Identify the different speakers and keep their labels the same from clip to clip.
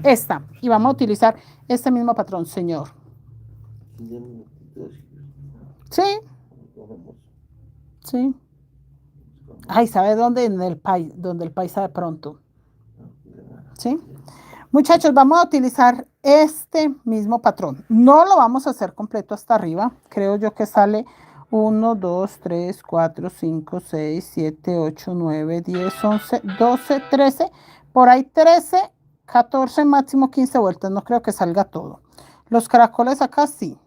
Speaker 1: esta. Y vamos a utilizar este mismo patrón, señor. Sí, sí. Ay, ¿sabe dónde? En el país, donde el paisa de pronto. ¿Sí? Muchachos, vamos a utilizar este mismo patrón. No lo vamos a hacer completo hasta arriba. Creo yo que sale 1, 2, 3, 4, 5, 6, 7, 8, 9, 10, 11, 12, 13. Por ahí 13, 14, máximo 15 vueltas. No creo que salga todo. Los caracoles acá sí.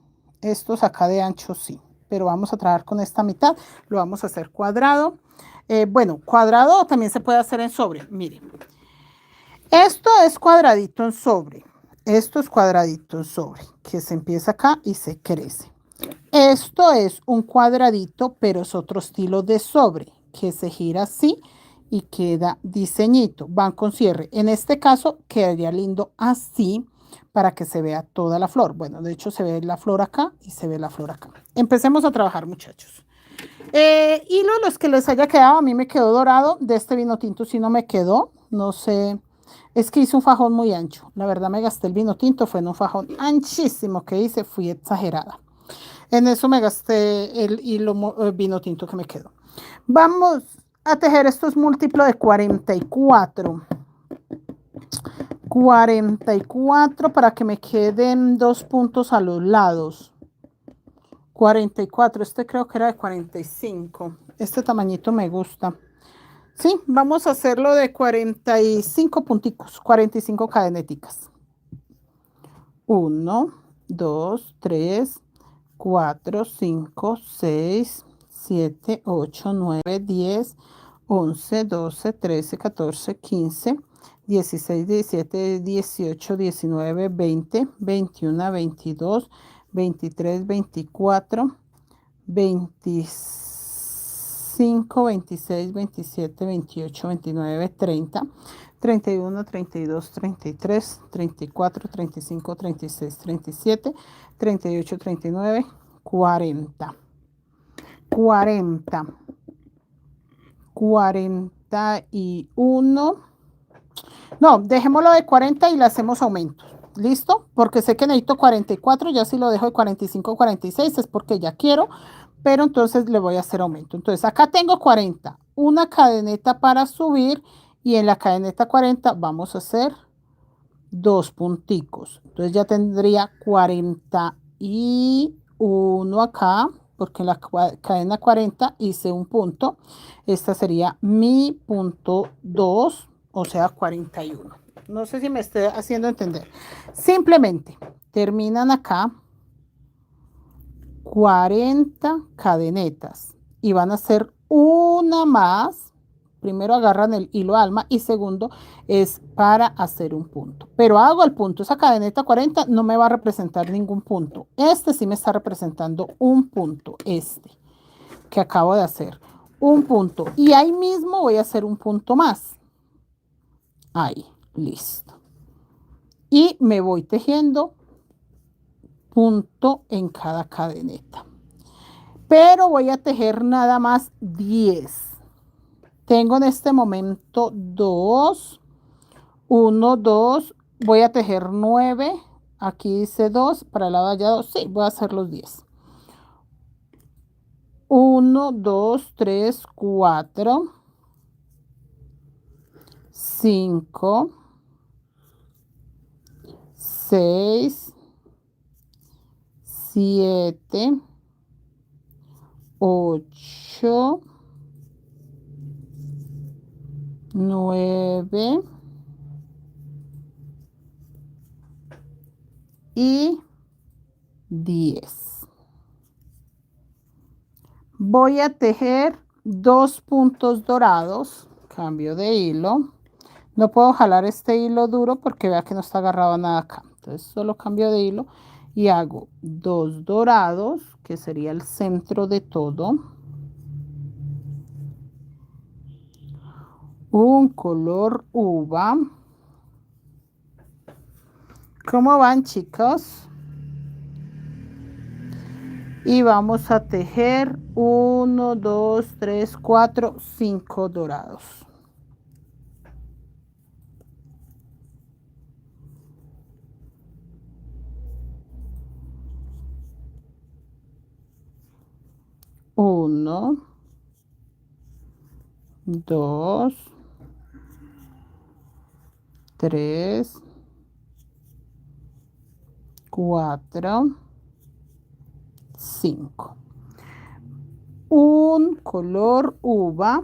Speaker 1: Estos acá de ancho sí. Pero vamos a trabajar con esta mitad. Lo vamos a hacer cuadrado. Bueno, cuadrado también se puede hacer en sobre. Miren. Esto es cuadradito en sobre. Esto es cuadradito en sobre, que se empieza acá y se crece. Esto es un cuadradito, pero es otro estilo de sobre, que se gira así y queda diseñito. Van con cierre. En este caso quedaría lindo así para que se vea toda la flor. Bueno, de hecho se ve la flor acá y se ve la flor acá. Empecemos a trabajar, muchachos. Hilo, los que les haya quedado, a mí me quedó dorado. De este vino tinto sí no me quedó. No sé. Es que hice un fajón muy ancho. La verdad me gasté el vino tinto, fue en un fajón anchísimo que hice, fui exagerada. En eso me gasté el hilo vino tinto que me quedó. Vamos a tejer, esto es múltiplo de 44. 44 para que me queden 2 puntos a los lados. 44, este creo que era de 45. Este tamañito me gusta. Sí, vamos a hacerlo de 45 punticos, 45 cadeneticas. 1, 2, 3, 4, 5, 6, 7, 8, 9, 10, 11, 12, 13, 14, 15, 16, 17, 18, 19, 20, 21, 22, 23, 24, 25, 26, 27, 28, 29, 30, 31, 32, 33, 34, 35, 36, 37, 38, 39, 40, 40, 41. No, dejémoslo de 40 y le hacemos aumento. ¿Listo? Porque sé que necesito 44, ya si lo dejo de 45, 46 es porque ya quiero, pero entonces le voy a hacer aumento. Entonces acá tengo 40, una cadeneta para subir y en la cadeneta 40 vamos a hacer 2 punticos. Entonces ya tendría 41 acá, porque en la cadena 40 hice un punto. Esta sería mi punto 2, o sea 41. No sé si me estoy haciendo entender. Simplemente terminan acá 40 cadenetas y van a hacer una más. Primero agarran el hilo alma y segundo es para hacer un punto. Pero hago el punto. Esa cadeneta 40 no me va a representar ningún punto. Este sí me está representando un punto. Este que acabo de hacer. Un punto. Y ahí mismo voy a hacer un punto más. Ahí, listo. Y me voy tejiendo punto en cada cadeneta. Pero voy a tejer nada más 10. Tengo en este momento 2, 1, 2, voy a tejer 9, aquí dice 2, para el lado de allá 2, sí, voy a hacer los 10. 1, 2, 3, 4, 5, 6, 7, 8, 9 y 10. Voy a tejer 2 puntos dorados, cambio de hilo. No puedo jalar este hilo duro porque vea que no está agarrado nada acá. Entonces solo cambio de hilo y hago 2 dorados, que sería el centro de todo. Un color uva. ¿Cómo van, chicos? Y vamos a tejer 1, 2, 3, 4, 5 dorados. 1, 2, 3, 4, 5. Un color uva.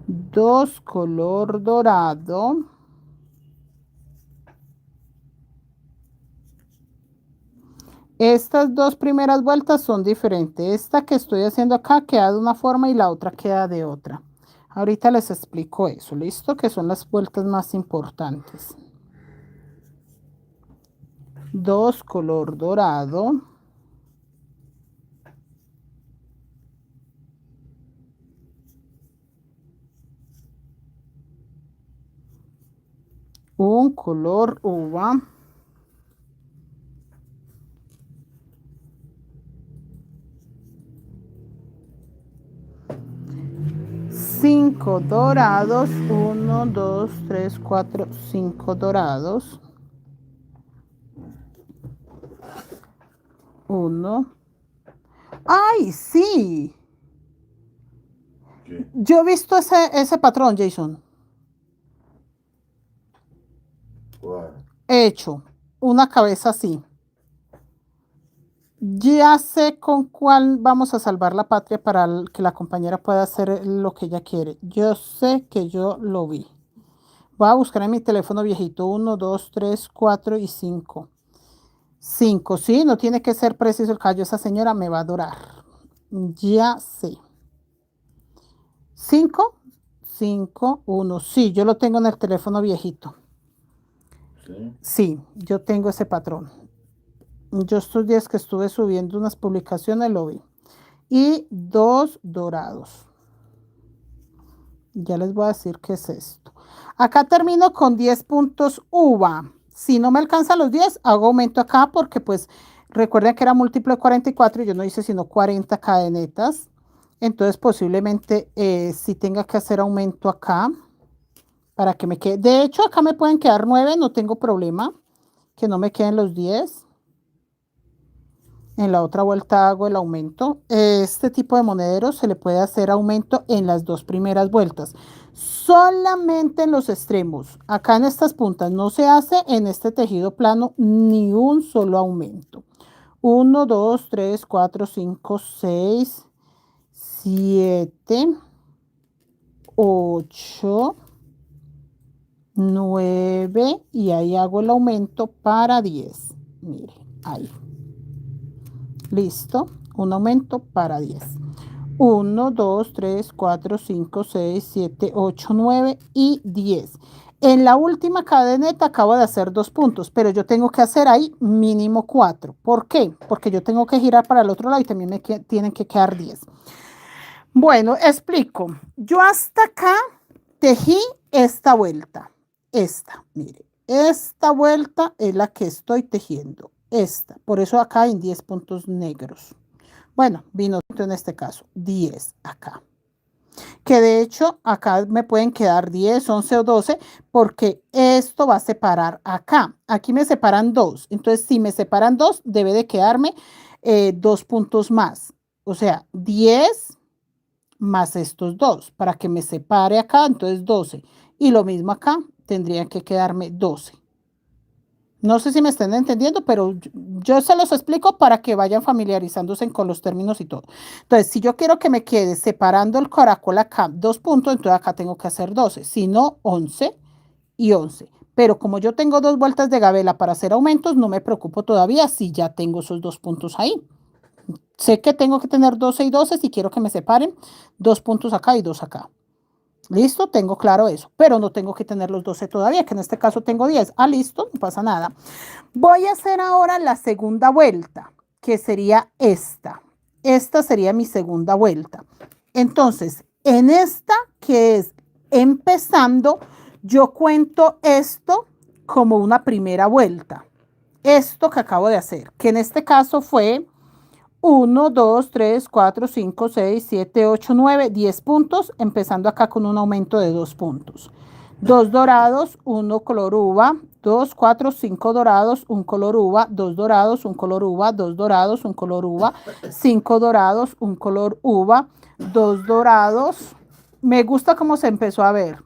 Speaker 1: Dos color dorado. Estas dos primeras vueltas son diferentes. Esta que estoy haciendo acá queda de una forma y la otra queda de otra. Ahorita les explico eso, ¿listo? Que son las vueltas más importantes. Dos color dorado. Un color uva. Cinco dorados. 1, 2, 3, 4, 5 dorados. 1. ¡Ay, sí!
Speaker 2: ¿Qué?
Speaker 1: Yo he visto ese patrón, Jason.
Speaker 2: ¿Cuál?
Speaker 1: He hecho una cabeza así. Ya sé con cuál vamos a salvar la patria para que la compañera pueda hacer lo que ella quiere. Yo sé que yo lo vi. Voy a buscar en mi teléfono viejito. 1, 2, 3, 4 y 5. 5, sí, no tiene que ser preciso el callo. Esa señora me va a adorar. Ya sé. 5, 5, 1. Sí, yo lo tengo en el teléfono viejito.
Speaker 2: ¿Sí?
Speaker 1: Sí, yo tengo ese patrón. Yo estos días que estuve subiendo unas publicaciones lo vi. Y dos dorados. Ya les voy a decir qué es esto. Acá termino con 10 puntos uva. Si no me alcanzan los 10, hago aumento acá porque pues recuerden que era múltiplo de 44 y yo no hice sino 40 cadenetas. Entonces posiblemente sí tenga que hacer aumento acá para que me quede. De hecho acá me pueden quedar 9, no tengo problema que no me queden los 10. En la otra vuelta hago el aumento. Este tipo de monederos se le puede hacer aumento en las dos primeras vueltas. Solamente en los extremos. Acá en estas puntas no se hace en este tejido plano ni un solo aumento. 1, 2, 3, 4, 5, 6, 7, 8, 9 y ahí hago el aumento para 10. Mire, ahí. Listo, un aumento para 10. 1, 2, 3, 4, 5, 6, 7, 8, 9 y 10. En la última cadeneta acabo de hacer 2 puntos, pero yo tengo que hacer ahí mínimo 4. ¿Por qué? Porque yo tengo que girar para el otro lado y también me tienen que quedar 10. Bueno, explico. Yo hasta acá tejí esta vuelta. Esta, mire. Esta vuelta es la que estoy tejiendo. Esta. Por eso acá hay 10 puntos negros. Bueno, vino en este caso 10 acá. Que de hecho acá me pueden quedar 10, 11 o 12 porque esto va a separar acá. Aquí me separan 2. Entonces, si me separan 2, debe de quedarme 2 puntos más. O sea, 10 más estos 2 para que me separe acá. Entonces, 12. Y lo mismo acá, tendría que quedarme 12. No sé si me están entendiendo, pero yo se los explico para que vayan familiarizándose con los términos y todo. Entonces, si yo quiero que me quede separando el caracol acá 2 puntos, entonces acá tengo que hacer 12, si no 11 y 11. Pero como yo tengo 2 vueltas de gabela para hacer aumentos, no me preocupo todavía si ya tengo esos 2 puntos ahí. Sé que tengo que tener 12 y 12 si quiero que me separen 2 puntos acá y 2 acá. Listo, tengo claro eso, pero no tengo que tener los 12 todavía, que en este caso tengo 10. Ah, listo, no pasa nada. Voy a hacer ahora la segunda vuelta, que sería esta. Esta sería mi segunda vuelta. Entonces, en esta que es empezando, yo cuento esto como una primera vuelta. Esto que acabo de hacer, que en este caso fue 1, 2, 3, 4, 5, 6, 7, 8, 9, 10 puntos, empezando acá con un aumento de 2 puntos. 2 dorados, 1 color uva, 2, 4, 5 dorados, 1 color uva, 2 dorados, 1 color uva, 2 dorados, 1 color uva, 5 dorados, 1 color uva, 2 dorados. Me gusta cómo se empezó a ver.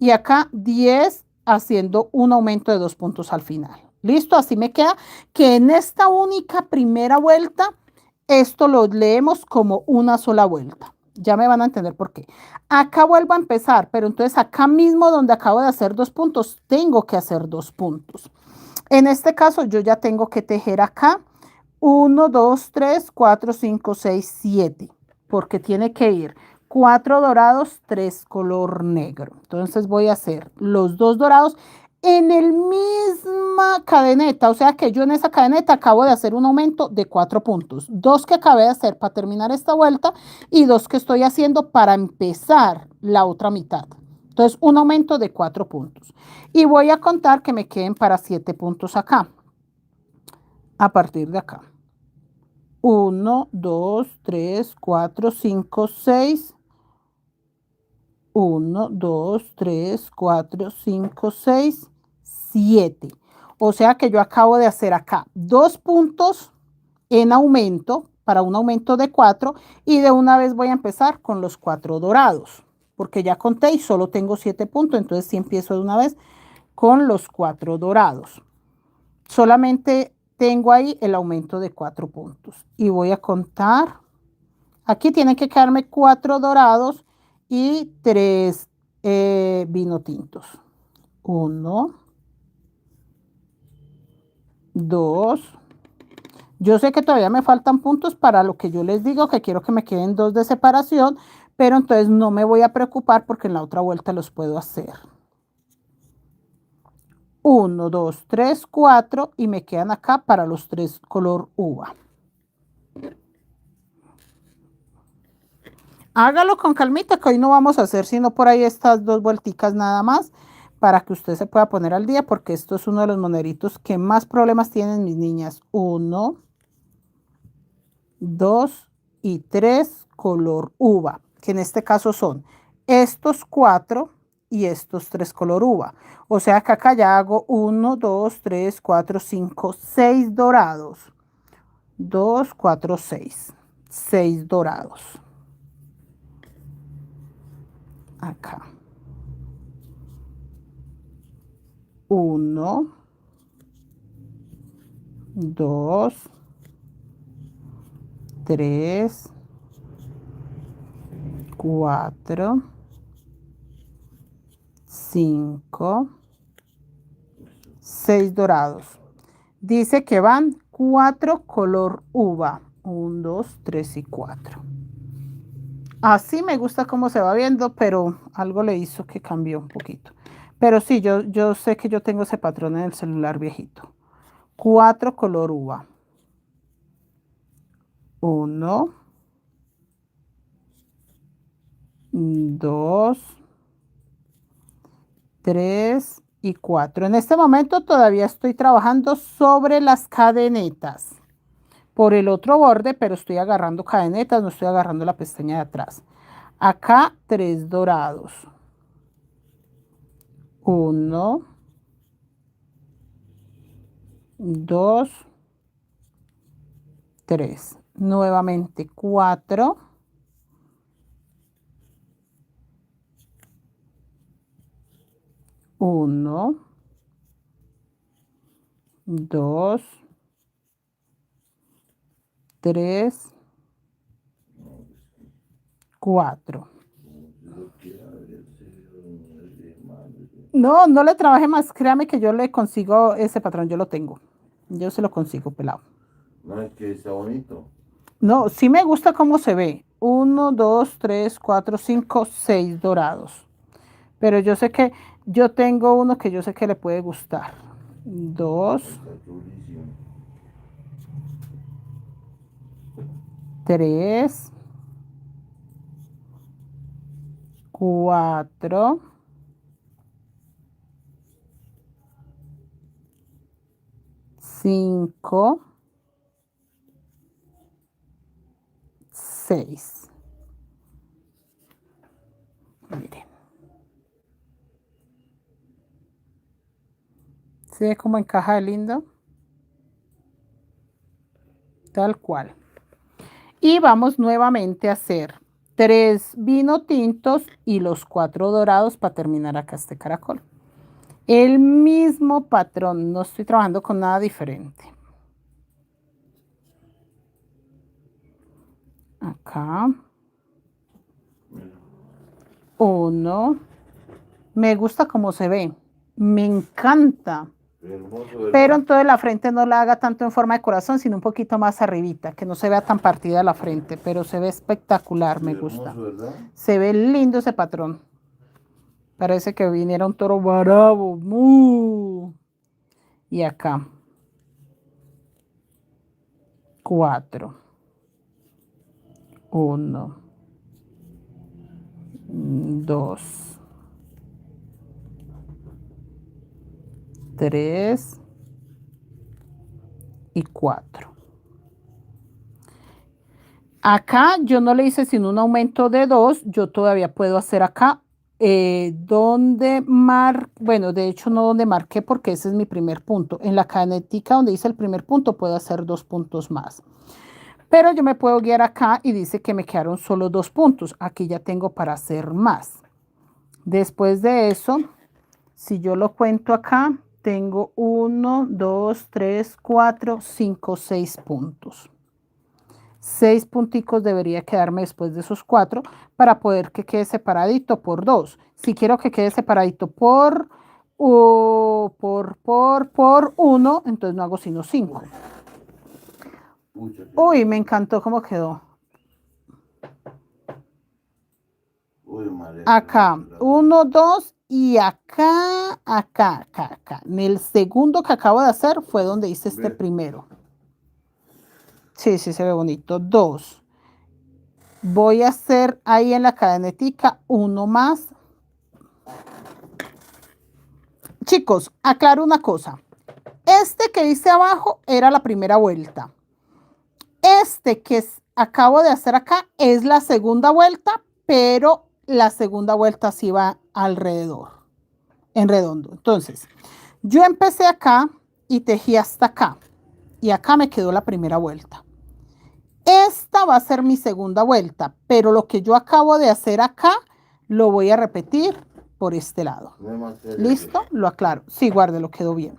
Speaker 1: Y acá 10 haciendo un aumento de 2 puntos al final. Listo, así me queda que en esta única primera vuelta, esto lo leemos como una sola vuelta. Ya me van a entender por qué. Acá vuelvo a empezar, pero entonces acá mismo donde acabo de hacer 2 puntos, tengo que hacer 2 puntos. En este caso yo ya tengo que tejer acá 1, 2, 3, 4, 5, 6, 7, porque tiene que ir 4 dorados, 3 color negro. Entonces voy a hacer los 2 dorados en el misma cadeneta, o sea que yo en esa cadeneta acabo de hacer un aumento de 4 puntos, 2 que acabé de hacer para terminar esta vuelta y 2 que estoy haciendo para empezar la otra mitad. Entonces un aumento de 4 puntos y voy a contar que me queden para 7 puntos acá, a partir de acá. 1, 2, 3, 4, 5, 6. 1, 2, 3, 4, 5, 6, 7. O sea que yo acabo de hacer acá 2 puntos en aumento para un aumento de 4 y de una vez voy a empezar con los 4 dorados porque ya conté y solo tengo 7 puntos, entonces sí empiezo de una vez con los 4 dorados. Solamente tengo ahí el aumento de 4 puntos y voy a contar. Aquí tienen que quedarme 4 dorados y 3 vino tintos. 1, 2. Yo sé que todavía me faltan puntos para lo que yo les digo, que quiero que me queden 2 de separación, pero entonces no me voy a preocupar porque en la otra vuelta los puedo hacer. 1, 2, 3, 4 y me quedan acá para los 3 color uva. Hágalo con calmita, que hoy no vamos a hacer sino por ahí estas 2 vuelticas nada más para que usted se pueda poner al día, porque esto es uno de los moneritos que más problemas tienen mis niñas. 1, 2 y 3 color uva, que en este caso son estos 4 y estos 3 color uva. O sea que acá ya hago 1, 2, 3, 4, 5, 6 dorados. 2, 4, 6. 6 dorados. Acá. 1, 2, 3, 4, 5, 6 dorados. Dice que van 4 color uva. 1, 2, 3 y 4. Así me gusta cómo se va viendo, pero algo le hizo que cambió un poquito. Pero sí, yo sé que yo tengo ese patrón en el celular viejito. 4 color uva. 1, 2, 3 y 4. En este momento todavía estoy trabajando sobre las cadenetas por el otro borde, pero estoy agarrando cadenetas, no estoy agarrando la pestaña de atrás. Acá 3 dorados. 1, 2, 3. Nuevamente 4. 1, 2, 3, 4. No, no le trabajé más. Créame que yo le consigo ese patrón. Yo lo tengo. Yo se lo consigo, pelado.
Speaker 2: No es que está bonito.
Speaker 1: No, sí me gusta cómo se ve. 1, 2, 3, 4, 5, 6 dorados. Pero yo sé que yo tengo uno que yo sé que le puede gustar. 2,
Speaker 2: Está chulísimo.
Speaker 1: 3, 4, 5, 6. Miren. ¿Sí ve cómo encaja de lindo? Tal cual. Y vamos nuevamente a hacer 3 vino tintos y los 4 dorados para terminar acá este caracol. El mismo patrón, no estoy trabajando con nada diferente. Acá. 1. Me gusta cómo se ve. Me encanta.
Speaker 2: Hermoso,
Speaker 1: Pero entonces la frente no la haga tanto en forma de corazón, sino un poquito más arribita, que no se vea tan partida la frente, pero se ve espectacular, me gusta.
Speaker 2: ¿verdad?
Speaker 1: Se ve lindo ese patrón. Parece que viniera un toro bravo. Y acá. 4. 1. 2. 3. Y 4. Acá yo no le hice sino un aumento de 2. Yo todavía puedo hacer acá donde bueno, de hecho no donde marqué porque ese es mi primer punto. En la cadenetica donde hice el primer punto puedo hacer 2 puntos más. Pero yo me puedo guiar acá y dice que me quedaron solo 2 puntos. Aquí ya tengo para hacer más. Después de eso, si yo lo cuento acá, tengo 1, 2, 3, 4, 5, 6 puntos. 6 punticos debería quedarme después de esos 4 para poder que quede separadito por 2. Si quiero que quede separadito por 1, entonces no hago sino 5. Uy, me encantó cómo quedó. Acá, 1, 2 y acá. En el segundo que acabo de hacer fue donde hice este primero. Sí, se ve bonito. 2. Voy a hacer ahí en la cadenetica 1 más. Chicos, aclaro una cosa. Este que hice abajo era la primera vuelta. Este que acabo de hacer acá es la segunda vuelta, pero la segunda vuelta sí va alrededor, en redondo. Entonces, yo empecé acá y tejí hasta acá. Y acá me quedó la primera vuelta. Esta va a ser mi segunda vuelta, pero lo que yo acabo de hacer acá, lo voy a repetir por este lado. ¿Listo? Lo aclaro. Sí, guárdelo, quedó bien.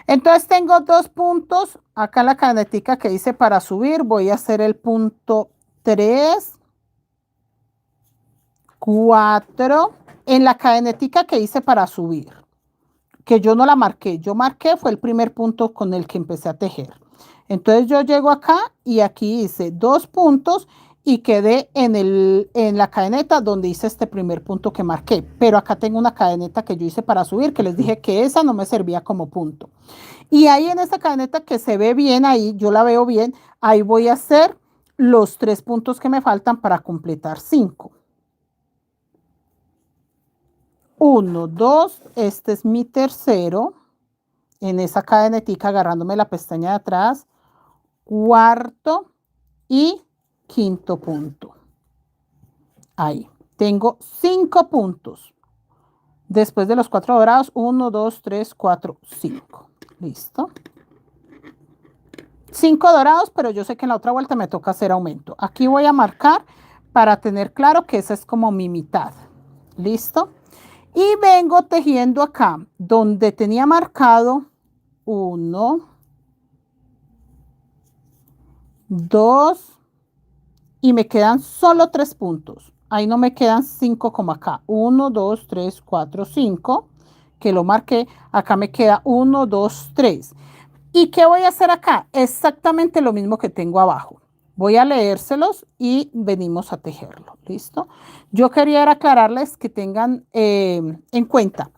Speaker 1: Entonces tengo 2 puntos. Acá en la cadenetica que hice para subir, voy a hacer el punto 3, 4, en la cadenetica que hice para subir, que yo no la marqué. Yo marqué, fue el primer punto con el que empecé a tejer. Entonces yo llego acá y aquí hice 2 puntos y quedé en la cadeneta donde hice este primer punto que marqué. Pero acá tengo una cadeneta que yo hice para subir, que les dije que esa no me servía como punto. Y ahí en esta cadeneta que se ve bien ahí, yo la veo bien, ahí voy a hacer los 3 puntos que me faltan para completar 5. 1, 2, este es mi tercero. En esa cadenetica agarrándome la pestaña de atrás. Cuarto y quinto punto. Ahí. Tengo 5 puntos. Después de los 4 dorados, 1, 2, 3, 4, 5. Listo. 5 dorados, pero yo sé que en la otra vuelta me toca hacer aumento. Aquí voy a marcar para tener claro que esa es como mi mitad. ¿Listo? Y vengo tejiendo acá, donde tenía marcado 1, 2, y me quedan solo 3 puntos. Ahí no me quedan 5 como acá. 1, 2, 3, 4, 5, que lo marqué. Acá me queda 1, 2, 3. ¿Y qué voy a hacer acá? Exactamente lo mismo que tengo abajo. Voy a leérselos y venimos a tejerlo. ¿Listo? Yo quería aclararles que tengan en cuenta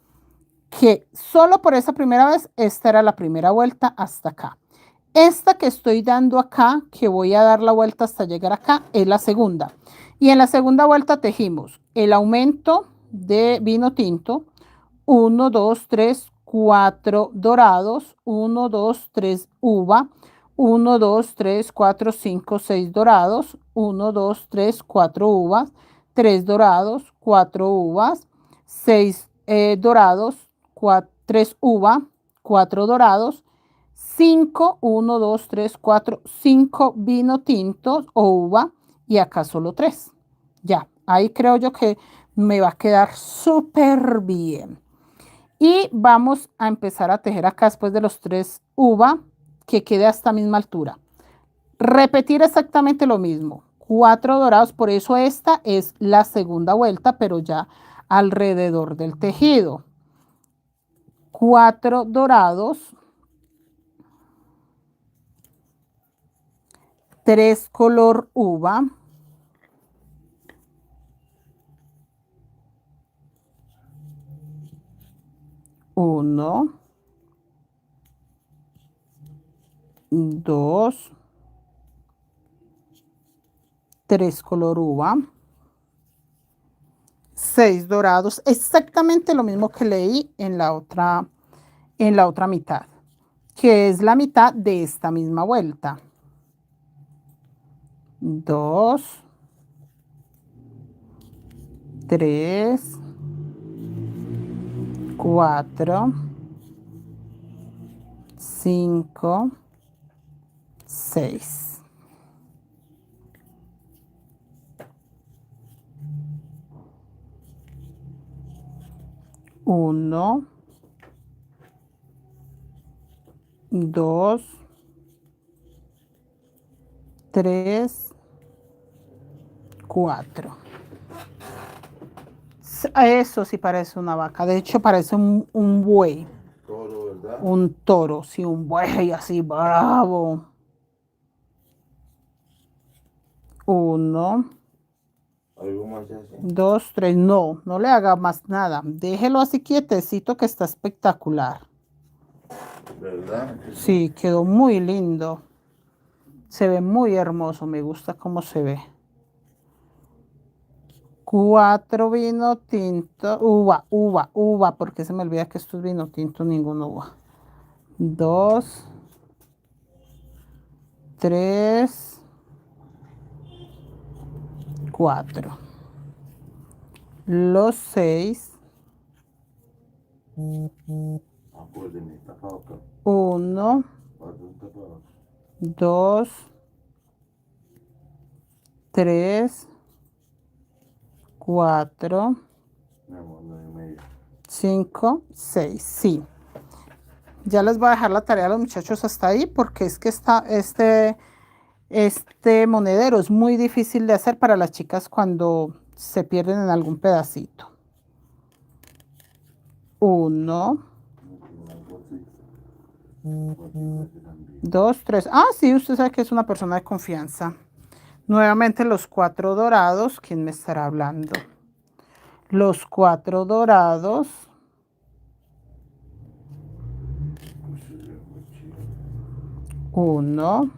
Speaker 1: que solo por esa primera vez, esta era la primera vuelta hasta acá. Esta que estoy dando acá, que voy a dar la vuelta hasta llegar acá, es la segunda. Y en la segunda vuelta tejimos el aumento de vino tinto, 1, 2, 3, 4 dorados, 1, 2, 3 uva, 1, 2, 3, 4, 5, 6 dorados, 1, 2, 3, 4 uvas, 3 dorados, 4 uvas, 6 dorados, 3 uva, 4 dorados, 5, 1, 2, 3, 4, 5 vino tinto o uva y acá solo 3. Ya, ahí creo yo que me va a quedar súper bien. Y vamos a empezar a tejer acá después de los 3 uva, que quede a esta misma altura. Repetir exactamente lo mismo. 4 dorados, por eso esta es la segunda vuelta, pero ya alrededor del tejido. 4 dorados, 3 color uva, 1, 2, 3 color uva, 6 dorados, exactamente lo mismo que leí en la otra mitad, que es la mitad de esta misma vuelta. 2, 3, 4, 5, 6. 1, 2, 3, 4. Eso sí parece una vaca. De hecho, parece un buey.
Speaker 2: Toro, ¿verdad?
Speaker 1: Un toro, sí, un buey así, bravo. 1,
Speaker 2: ¿Algo más así?
Speaker 1: 2, 3. No, no le haga más nada. Déjelo así quietecito que está espectacular.
Speaker 2: ¿Verdad?
Speaker 1: Sí, quedó muy lindo. Se ve muy hermoso. Me gusta cómo se ve. 4 vino tinto. Uva, porque se me olvida que esto es vino tinto, ninguna uva. 2, 3, 4. Los 6.
Speaker 2: Acuérdenme, tapado acá.
Speaker 1: 1,
Speaker 2: Perdón, tapado.
Speaker 1: 2, 3, 4,
Speaker 2: Mi amor, 9:30.
Speaker 1: 5, 6. Sí. Ya les voy a dejar la tarea a los muchachos hasta ahí porque es que este monedero es muy difícil de hacer para las chicas cuando se pierden en algún pedacito. 1, 2, 3. Ah, sí, usted sabe que es una persona de confianza. Nuevamente los 4 dorados. ¿Quién me estará hablando? Los 4 dorados. 1,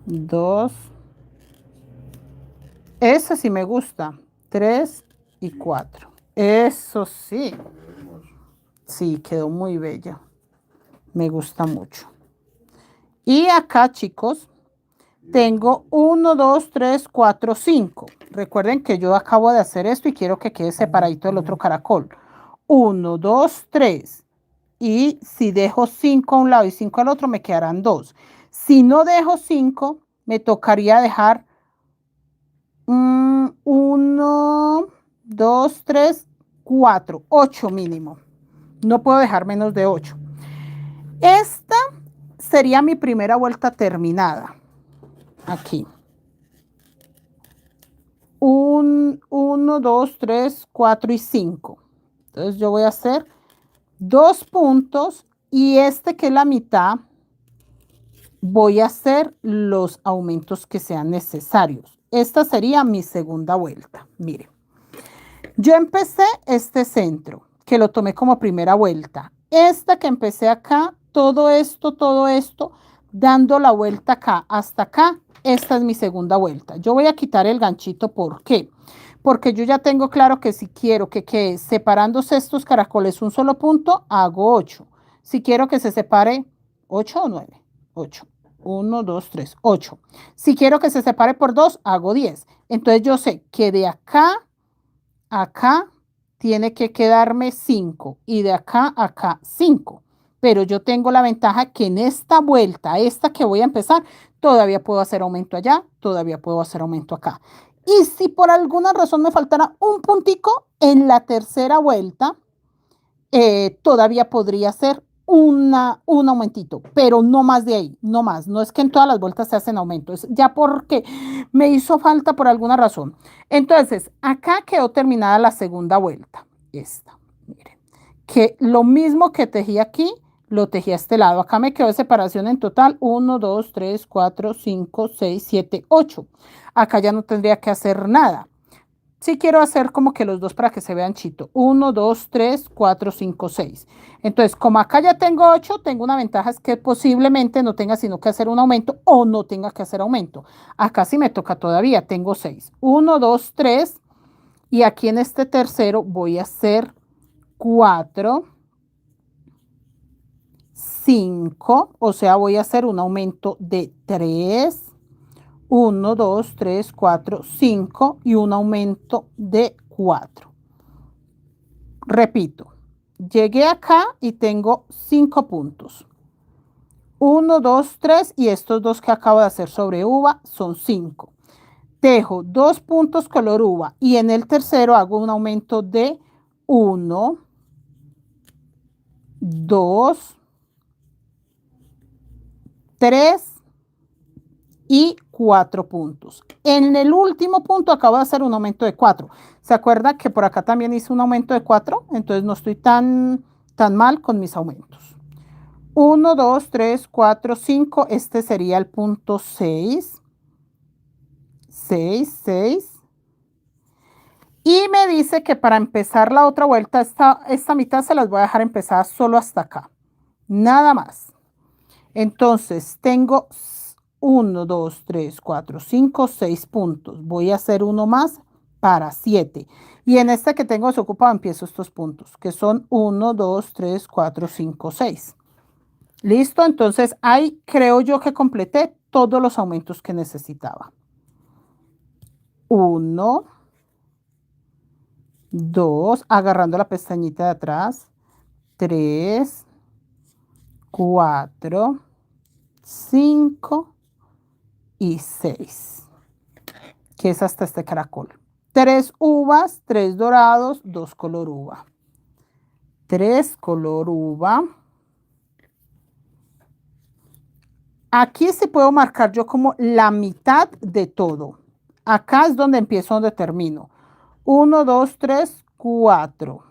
Speaker 1: 2. Esa sí me gusta. 3 y 4. Eso sí. Sí, quedó muy bello. Me gusta mucho. Y acá, chicos, tengo 1, 2, 3, 4, 5. Recuerden que yo acabo de hacer esto y quiero que quede separadito el otro caracol. 1, 2, 3. Y si dejo 5 a un lado y 5 al otro, me quedarán 2. Si no dejo 5, me tocaría dejar 1, 2, 3, 4, 8 mínimo. No puedo dejar menos de 8. Esta sería mi primera vuelta terminada. Aquí. 1, 2, 3, 4 y 5. Entonces yo voy a hacer 2 puntos y este que es la mitad, voy a hacer los aumentos que sean necesarios. Esta sería mi segunda vuelta. Mire, yo empecé este centro, que lo tomé como primera vuelta. Esta que empecé acá, todo esto, dando la vuelta acá hasta acá, esta es mi segunda vuelta. Yo voy a quitar el ganchito, ¿por qué? Porque yo ya tengo claro que si quiero que quede separándose estos caracoles un solo punto, hago 8. Si quiero que se separe 8 o 9, 8. 1, 2, 3, 8. Si quiero que se separe por 2, hago 10. Entonces yo sé que de acá a acá tiene que quedarme 5 y de acá a acá 5. Pero yo tengo la ventaja que en esta vuelta, esta que voy a empezar, todavía puedo hacer aumento allá, todavía puedo hacer aumento acá. Y si por alguna razón me faltara un puntico en la tercera vuelta, todavía podría hacer un aumentito, pero no más de ahí, no más. No es que en todas las vueltas se hacen aumentos, ya porque me hizo falta por alguna razón. Entonces, acá quedó terminada la segunda vuelta. Esta, miren, que lo mismo que tejí aquí, lo tejí a este lado. Acá me quedó de separación en total 1, 2, 3, 4, 5, 6, 7, 8. Acá ya no tendría que hacer nada. Sí quiero hacer como que los dos para que se vean chito. 1, 2, 3, 4, 5, 6. Entonces, como acá ya tengo 8, tengo una ventaja, es que posiblemente no tenga sino que hacer un aumento o no tenga que hacer aumento. Acá sí me toca todavía, tengo 6. 1, 2, 3. Y aquí en este tercero voy a hacer 4, 5. O sea, voy a hacer un aumento de 3. 1, 2, 3, 4, 5 y un aumento de 4. Repito, llegué acá y tengo 5 puntos. 1, 2, 3 y estos dos que acabo de hacer sobre uva son 5. Tejo 2 puntos color uva y en el tercero hago un aumento de 1, 2, 3 y 4 puntos. En el último punto acabo de hacer un aumento de 4. ¿Se acuerda que por acá también hice un aumento de 4? Entonces no estoy tan mal con mis aumentos. 1, 2, 3, 4, 5. Este sería el punto 6. 6, 6. Y me dice que para empezar la otra vuelta, esta mitad se las voy a dejar empezar solo hasta acá. Nada más. Entonces tengo 1, 2, 3, 4, 5, 6 puntos. Voy a hacer uno más para 7. Y en este que tengo desocupado empiezo estos puntos, que son 1, 2, 3, 4, 5, 6. ¿Listo? Entonces ahí creo yo que completé todos los aumentos que necesitaba. 1, 2, agarrando la pestañita de atrás. 3, 4, 5 y 6, que es hasta este caracol. 3 uvas, 3 dorados, 2 color uva. 3 color uva. Aquí sí puedo marcar yo como la mitad de todo. Acá es donde empiezo, donde termino. 1, 2, 3, 4.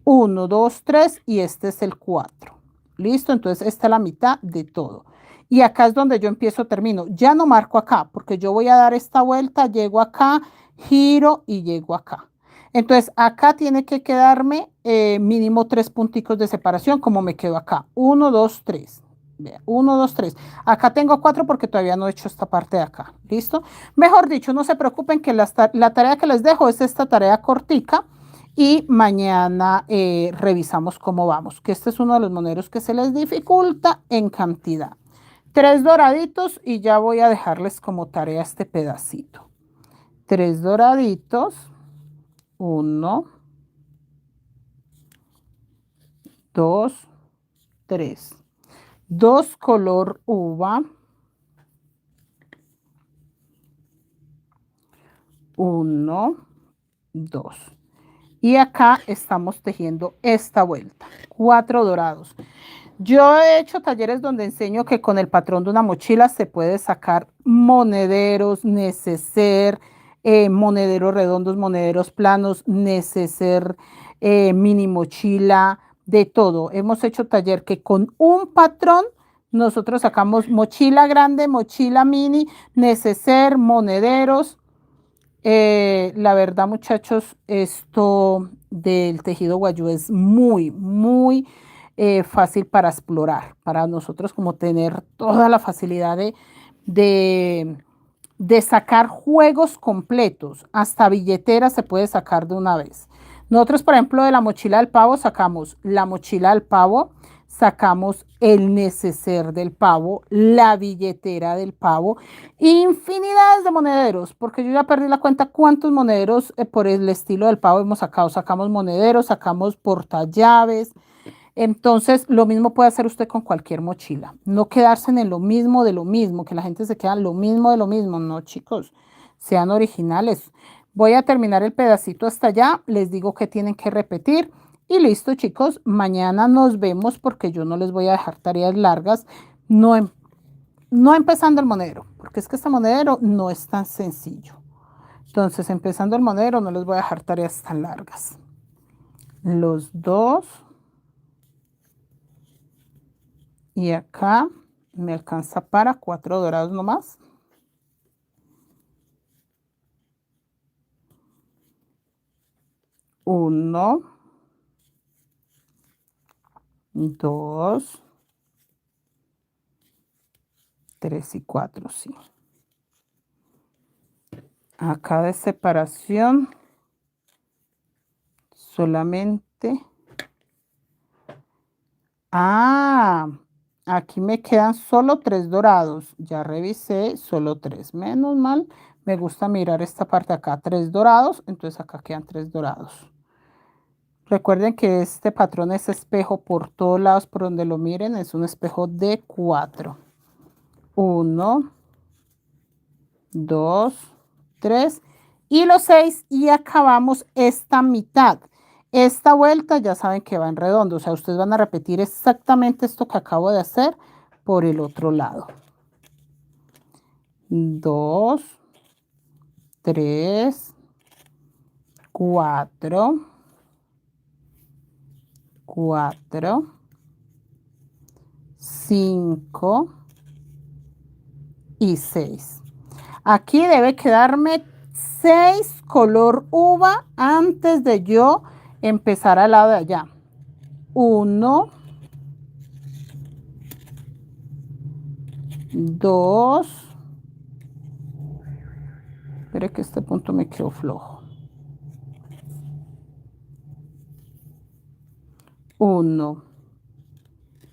Speaker 1: 1, 2, 3 y este es el 4. ¿Listo? Entonces esta es la mitad de todo. Y acá es donde yo empiezo, termino. Ya no marco acá porque yo voy a dar esta vuelta, llego acá, giro y llego acá. Entonces acá tiene que quedarme mínimo 3 punticos de separación como me quedo acá. 1, 2, 3. 1, 2, 3. Acá tengo 4 porque todavía no he hecho esta parte de acá. ¿Listo? Mejor dicho, no se preocupen que la tarea que les dejo es esta tarea cortica. Y mañana revisamos cómo vamos, que este es uno de los moneros que se les dificulta en cantidad. 3 doraditos y ya voy a dejarles como tarea este pedacito. 3 doraditos. 1, 2, 3. 2 color uva. 1, 2. Y acá estamos tejiendo esta vuelta. 4 dorados. Yo he hecho talleres donde enseño que con el patrón de una mochila se puede sacar monederos, neceser, monederos redondos, monederos planos, neceser, mini mochila, de todo. Hemos hecho taller que con un patrón nosotros sacamos mochila grande, mochila mini, neceser, monederos. La verdad, muchachos, esto del tejido guayú es muy, muy fácil para explorar, para nosotros como tener toda la facilidad de sacar juegos completos, hasta billeteras se puede sacar de una vez. Nosotros, por ejemplo, de la mochila del pavo sacamos la mochila del pavo, sacamos el neceser del pavo, la billetera del pavo, infinidades de monederos, porque yo ya perdí la cuenta cuántos monederos por el estilo del pavo hemos sacado. Sacamos monederos, sacamos portallaves. Entonces, lo mismo puede hacer usted con cualquier mochila. No quedarse en lo mismo de lo mismo, que la gente se queda en lo mismo de lo mismo. No, chicos, sean originales. Voy a terminar el pedacito hasta allá. Les digo que tienen que repetir. Y listo, chicos. Mañana nos vemos porque yo no les voy a dejar tareas largas. No empezando el monedero, porque es que este monedero no es tan sencillo. Entonces, empezando el monedero, no les voy a dejar tareas tan largas. Los dos. Y acá me alcanza para 4 dorados nomás. Uno, dos, tres y 4, sí. Acá de separación solamente. Aquí me quedan solo 3 dorados. Ya revisé, solo 3. Menos mal, me gusta mirar esta parte acá. 3 dorados, entonces acá quedan 3 dorados. Recuerden que este patrón es espejo por todos lados, por donde lo miren, es un espejo de 4. 1, 2, 3 y los 6 y acabamos esta mitad. Esta vuelta ya saben que va en redondo, o sea, ustedes van a repetir exactamente esto que acabo de hacer por el otro lado. 2, 3, 4, 4, 5 y 6. Aquí debe quedarme 6 color uva antes de yo empezar al lado de allá. 1, 2, espere que este punto me quedó flojo. 1,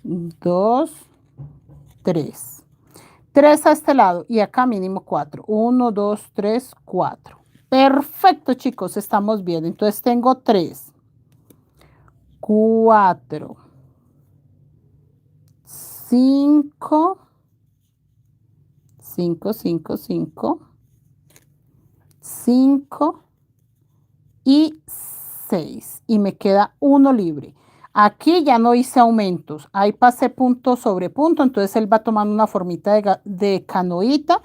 Speaker 1: 2, 3. 3 a este lado y acá mínimo 4. 1, 2, 3, 4. Perfecto, chicos, estamos bien. Entonces tengo 3, 4, 5, 5, 5, 5, 5 y 6. Y me queda uno libre. Aquí ya no hice aumentos. Ahí pasé punto sobre punto. Entonces él va tomando una formita de canoita.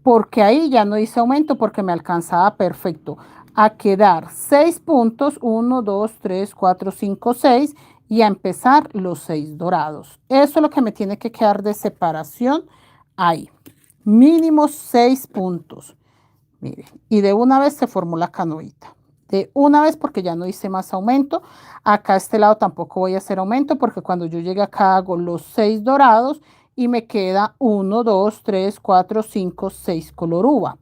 Speaker 1: Porque ahí ya no hice aumento porque me alcanzaba perfecto. A quedar 6 puntos. 1, 2, 3, 4, 5, 6. Y a empezar los 6 dorados. Eso es lo que me tiene que quedar de separación ahí. Mínimo 6 puntos. Miren, y de una vez se formó la canoita. De una vez porque ya no hice más aumento. Acá a este lado tampoco voy a hacer aumento porque cuando yo llegue acá hago los 6 dorados y me queda 1, 2, 3, 4, 5, 6 color uva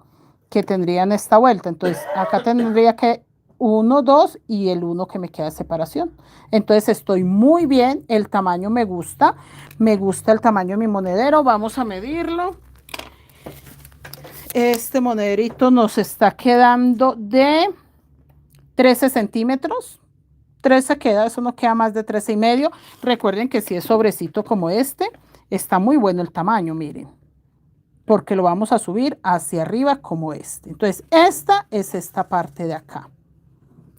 Speaker 1: que tendrían esta vuelta. Entonces acá tendría que 1, 2 y el 1 que me queda de separación. Entonces estoy muy bien, el tamaño me gusta el tamaño de mi monedero. Vamos a medirlo. Este monederito nos está quedando de 13 centímetros. 13 queda, eso no queda más de 13 y medio. Recuerden que si es sobrecito como este, está muy bueno el tamaño, miren. Porque lo vamos a subir hacia arriba como este. Entonces, esta es esta parte de acá.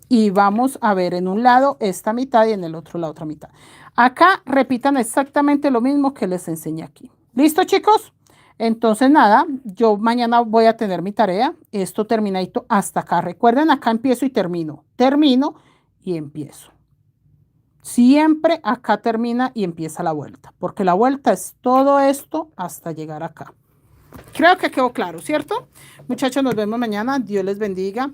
Speaker 1: Y vamos a ver en un lado esta mitad y en el otro la otra mitad. Acá repitan exactamente lo mismo que les enseñé aquí. ¿Listo, chicos? Entonces, nada, yo mañana voy a tener mi tarea. Esto terminadito hasta acá. Recuerden, acá empiezo y termino. Termino y empiezo. Siempre acá termina y empieza la vuelta. Porque la vuelta es todo esto hasta llegar acá. Creo que quedó claro, ¿cierto? Muchachos, nos vemos mañana. Dios les bendiga.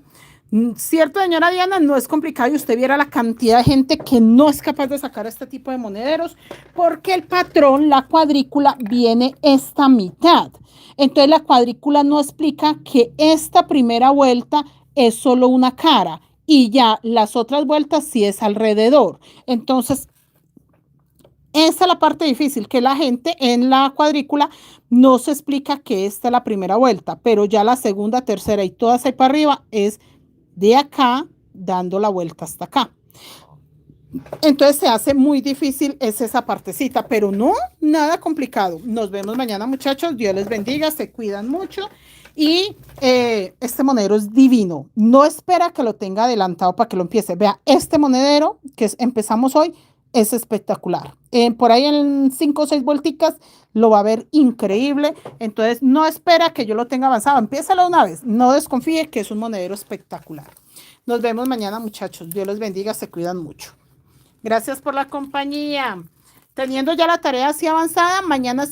Speaker 1: Cierto, señora Diana, no es complicado y usted viera la cantidad de gente que no es capaz de sacar este tipo de monederos porque el patrón, la cuadrícula, viene esta mitad. Entonces la cuadrícula no explica que esta primera vuelta es solo una cara y ya las otras vueltas sí es alrededor. Entonces, Esta es la parte difícil, que la gente en la cuadrícula no se explica que esta es la primera vuelta, pero ya la segunda, tercera y todas ahí para arriba es de acá dando la vuelta hasta acá. Entonces se hace muy difícil es esa partecita, pero no, nada complicado. Nos vemos mañana, muchachos. Dios les bendiga, se cuidan mucho. Y este monedero es divino. No espera que lo tenga adelantado para que lo empiece. Vea, este monedero que empezamos hoy es espectacular. Por ahí en 5 o 6 vuelticas lo va a ver increíble. Entonces no espera que yo lo tenga avanzado. Empiézalo una vez. No desconfíe que es un monedero espectacular. Nos vemos mañana, muchachos. Dios los bendiga, se cuidan mucho. Gracias por la compañía. Teniendo ya la tarea así avanzada, mañana